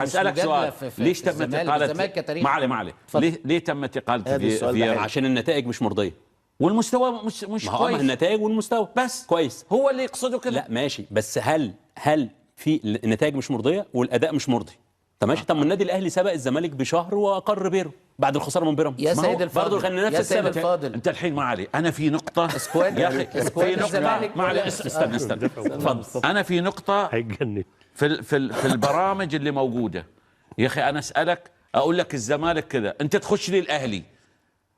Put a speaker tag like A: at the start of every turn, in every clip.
A: اسالك سؤال، ليش تمت اقاله معلي ليه تمت اقاله فييرا؟
B: عشان النتائج مش مرضيه
A: والمستوى مش
B: ما هو
A: كويس.
B: النتائج والمستوى
A: بس
B: كويس،
A: هو اللي يقصده كده.
B: لا ماشي، بس هل في النتائج مش مرضيه والاداء مش مرضي؟ طب ماشي، طب ما النادي الاهلي سبق الزمالك بشهر واقر بيرو بعد الخساره من بيراميدز.
C: يا سيد الفاضل،
B: برضه كان نفس
C: يا سيد الفاضل،
A: انت الحين ما علي، انا في نقطه يا اخي، في نقطه ما علي، استنى اتفضل. انا في نقطه
D: هيجنن
A: في البرامج اللي موجوده. يا اخي انا اسالك، اقول لك الزمالك كذا، انت تخش لي الاهلي.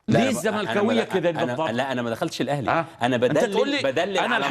A: ليه الزملكاويه كذا بالضبط؟
B: لا انا ما دخلتش الاهلي. انا بدلل
A: انا
B: على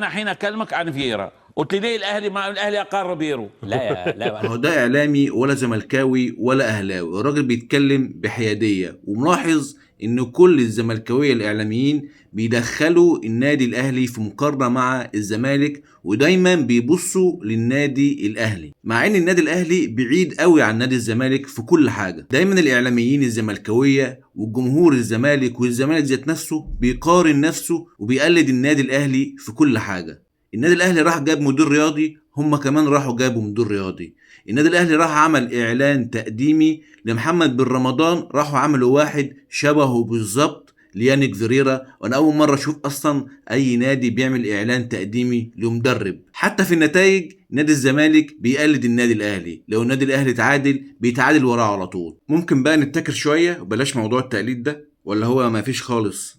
A: الحين اكلمك عن فييرا، قلت لي ليه الاهلي ما الاهلي اقر بيرو؟
B: لا
E: هو ده اعلامي ولا زملكاوي ولا اهلاوي، الراجل بيتكلم بحياديه، وملاحظ ان كل الزملكاويه الاعلاميين بيدخلوا النادي الاهلي في مقارنه مع الزمالك، ودايما بيبصوا للنادي الاهلي، مع ان النادي الاهلي بعيد قوي عن نادي الزمالك في كل حاجه. دايما الاعلاميين الزملكاويه والجمهور الزمالك والزمالك ذات نفسه بيقارن نفسه وبيقلد النادي الاهلي في كل حاجه. النادي الاهلي راح جاب مدير رياضي، هم كمان راحوا جابوا مدير رياضي. النادي الاهلي راح عمل اعلان تقديمي لمحمد بن رمضان، راحوا عملوا واحد شبهه بالظبط ليانيك فيريرا. وانا اول مره اشوف اصلا اي نادي بيعمل اعلان تقديمي لمدرب. حتى في النتائج نادي الزمالك بيقلد النادي الاهلي، لو النادي الاهلي تعادل بيتعادل وراه على طول. ممكن بقى نتكر شويه وبلاش موضوع التقليد ده، ولا هو ما فيش خالص؟